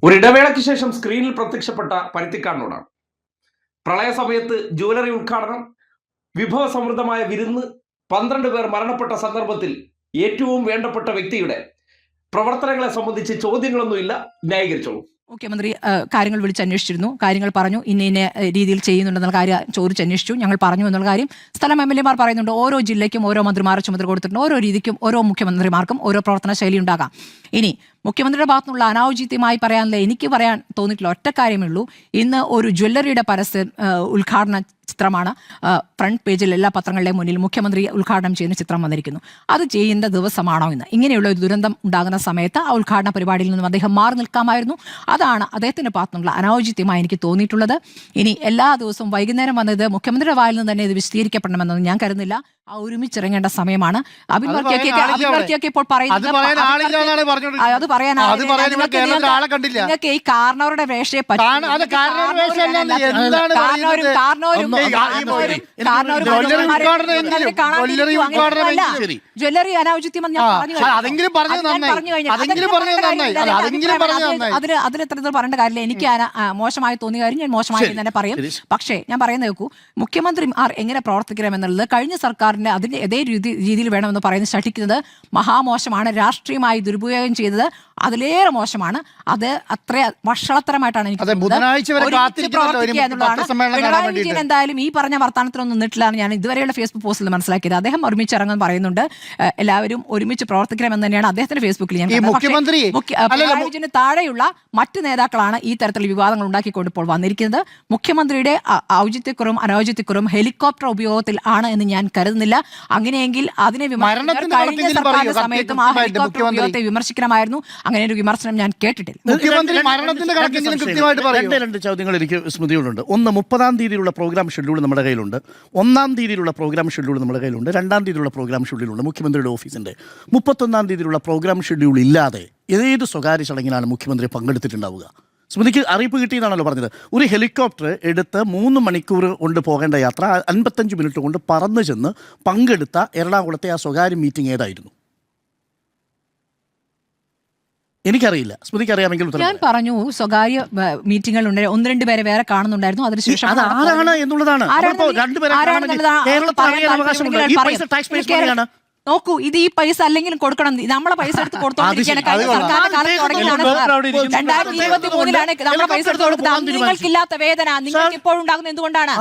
ഒരിടവേളയ്ക്ക് ശേഷം സ്ക്രീനിൽ പ്രത്യക്ഷപ്പെട്ട പരുത്തിക്കാടിനോടാണ്. പ്രളയ സമയത്ത് ജ്വല്ലറി ഉദ്ഘാടനം, വിഭവസമൃദ്ധമായ വിരുന്ന്, 12 പേർ മരണപ്പെട്ട സന്ദർഭത്തിൽ ഏറ്റവും വേണ്ടപ്പെട്ട വ്യക്തിയുടെ പ്രവർത്തനങ്ങളെ സംബന്ധിച്ച് ചോദ്യങ്ങളൊന്നുമില്ല, ന്യായീകരിച്ചോളൂ. മുഖ്യമന്ത്രി കാര്യങ്ങൾ വിളിച്ചന്വേഷിച്ചിരുന്നു, കാര്യങ്ങൾ പറഞ്ഞു, ഇന്ന രീതിയിൽ ചെയ്യുന്നുണ്ടെന്നുള്ള കാര്യം ചോദിച്ചന്വേഷിച്ചു, ഞങ്ങൾ പറഞ്ഞു എന്നുള്ള കാര്യം സ്ഥലം MLA മാർ പറയുന്നുണ്ട്. ഓരോ ജില്ലയ്ക്കും ഓരോ മന്ത്രിമാരെ ചുമതല കൊടുത്തിട്ടുണ്ട്, ഓരോ രീതിക്കും ഓരോ മുഖ്യമന്ത്രിമാർക്കും ഓരോ പ്രവർത്തന ശൈലി ഉണ്ടാകാം. ഇനി മുഖ്യമന്ത്രിയുടെ ഭാഗത്തുനിന്നുള്ള അനാവശ്യമായി പറയാനുള്ള എനിക്ക് പറയാൻ തോന്നിയിട്ടുള്ള ഒറ്റ കാര്യമേ ഉള്ളൂ. ഇന്ന് ഒരു ജ്വല്ലറിയുടെ ഉദ്ഘാടന ചിത്രമാണ് ഫ്രണ്ട് പേജിൽ എല്ലാ പത്രങ്ങളുടെയും മുന്നിൽ മുഖ്യമന്ത്രി ഉദ്ഘാടനം ചെയ്യുന്ന ചിത്രം വന്നിരിക്കുന്നു. അത് ചെയ്യേണ്ട ദിവസമാണോ ഇന്ന്? ഇങ്ങനെയുള്ള ഒരു ദുരന്തം ഉണ്ടാകുന്ന സമയത്ത് ആ ഉദ്ഘാടന പരിപാടിയിൽ നിന്നും അദ്ദേഹം മാറി നിൽക്കാമായിരുന്നു. അതാണ് അദ്ദേഹത്തിന്റെ ഭാഗത്തുനിന്നുള്ള അനാവശ്യമായി എനിക്ക് തോന്നിയിട്ടുള്ളത്. ഇനി എല്ലാ ദിവസവും വൈകുന്നേരം വന്നത് മുഖ്യമന്ത്രിയുടെ വായിൽ നിന്ന് തന്നെ ഇത് വിശദീകരിക്കപ്പെടണമെന്നൊന്നും ഞാൻ കരുതുന്നില്ല. ആ ഒരുമിച്ചിറങ്ങേണ്ട സമയമാണ്. അഭിവർക്കിയൊക്കെ ഇപ്പോൾ പറയുന്നത് നിങ്ങൾക്ക് ഈ കാരണവരുടെ വേഷയെ ജ്വല്ലറി അനാവശ്യമെന്ന് ഞാൻ അതിനെത്ര പറയേണ്ട കാര്യമില്ല. എനിക്ക് മോശമായി തോന്നിയ കാര്യം ഞാൻ മോശമായി തന്നെ പറയും. പക്ഷേ ഞാൻ പറയുന്നത് നോക്കൂ, മുഖ്യമന്ത്രിമാർ എങ്ങനെ പ്രവർത്തിക്കണമെന്നുള്ളത് കഴിഞ്ഞ സർക്കാർ അതിന്റെ അതേ രീതിയിൽ വേണമെന്ന് പറയുന്നത് ശഠിക്കുന്നത് മഹാമോശമാണ്. രാഷ്ട്രീയമായി ദുരുപയോഗം ചെയ്തത് അതിലേറെ മോശമാണ്. അത് അത്ര വഷളത്തരമായിട്ടാണ് എനിക്ക് പിണറായി വിജയൻ എന്തായാലും ഈ പറഞ്ഞ വർത്തമാനത്തിനൊന്നും നിന്നിട്ടില്ല. ഞാൻ ഇതുവരെയുള്ള ഫേസ്ബുക്ക് പോസ്റ്റിൽ മനസ്സിലാക്കിയത് അദ്ദേഹം ഒരുമിച്ച് ഇറങ്ങാൻ പറയുന്നുണ്ട്. എല്ലാവരും ഒരുമിച്ച് പ്രവർത്തിക്കണമെന്ന് തന്നെയാണ് അദ്ദേഹത്തിന്റെ ഫേസ്ബുക്കിൽ ഞാൻ പിണറായി വിജയന് താഴെയുള്ള മറ്റ് നേതാക്കളാണ് ഈ തരത്തിലുള്ള വിവാദങ്ങൾ ഉണ്ടാക്കിക്കൊണ്ട് ഇപ്പോൾ വന്നിരിക്കുന്നത്. മുഖ്യമന്ത്രിയുടെ ഔചിത്യക്കുറവും അനൗചിത്യക്കുറവും ഹെലികോപ്റ്റർ ഉപയോഗത്തിൽ ആണ് എന്ന് ഞാൻ കരുതുന്നില്ല. അങ്ങനെയെങ്കിൽ അതിനെ കഴിഞ്ഞ സർക്കാരിന്റെ സമയത്തും ആ ഹെലികോപ്റ്റർ ഉപയോഗത്തെ വിമർശിക്കണമായിരുന്നു. അങ്ങനെ ഒരു വിമർശനം ഞാൻ കേട്ടിട്ടില്ല. രണ്ട് ചോദ്യങ്ങൾ എനിക്ക് സ്മൃതിയോടുണ്ട്. ഒന്ന്, 30-ാം തീയതിയിലുള്ള പ്രോഗ്രാം ഷെഡ്യൂൾ നമ്മുടെ കയ്യിലുണ്ട്. 1-ാം തീയതിയിലുള്ള പ്രോഗ്രാം ഷെഡ്യൂൾ നമ്മുടെ കയ്യിലുണ്ട്. 2-ാം തീയതിയിലുള്ള പ്രോഗ്രാം ഷെഡ്യൂളുണ്ട് മുഖ്യമന്ത്രിയുടെ ഓഫീസിന്റെ. 31-ാം തീയതിയിലുള്ള പ്രോഗ്രാം ഷെഡ്യൂൾ ഇല്ലാതെ ഏത് സ്വകാര്യ ചടങ്ങിനാണ് മുഖ്യമന്ത്രി പങ്കെടുത്തിട്ടുണ്ടാവുക? സ്മൃതിക്ക് അറിയിപ്പ് കിട്ടിയെന്നാണല്ലോ പറഞ്ഞത്. ഒരു ഹെലികോപ്റ്റർ എടുത്ത് 3 മണിക്കൂർ കൊണ്ട് പോകേണ്ട യാത്ര 55 മിനിറ്റ് കൊണ്ട് പറന്നു ചെന്ന് പങ്കെടുത്ത എറണാകുളത്തെ ആ സ്വകാര്യ മീറ്റിംഗ് ഏതായിരുന്നു? എനിക്കറിയില്ല, സ്മൃതിക്ക് അറിയാമെങ്കിൽ. ഞാൻ പറഞ്ഞു സ്വകാര്യ മീറ്റിംഗുകൾ ഉണ്ട്, 1-2 പേരെ വേറെ കാണുന്നുണ്ടായിരുന്നു. അതിനുശേഷം അത് ആരാണ് എന്നുള്ളതാണ്. നോക്കൂ, ഇത് ഈ പൈസ അല്ലെങ്കിലും കൊടുക്കണം. നമ്മളെ പൈസ എടുത്ത് കൊടുത്തോണ്ടിരിക്കുകയാണ്. സർക്കാരിന്റെ കാലത്ത് തുടങ്ങിയതാണ്. 2023 നമ്മളെ പൈസ എടുത്ത് കൊടുക്കുന്നത്. നിങ്ങൾക്കില്ലാത്ത വേദന നിങ്ങൾക്ക് ഇപ്പോഴുണ്ടാകുന്നത് എന്തുകൊണ്ടാണ്?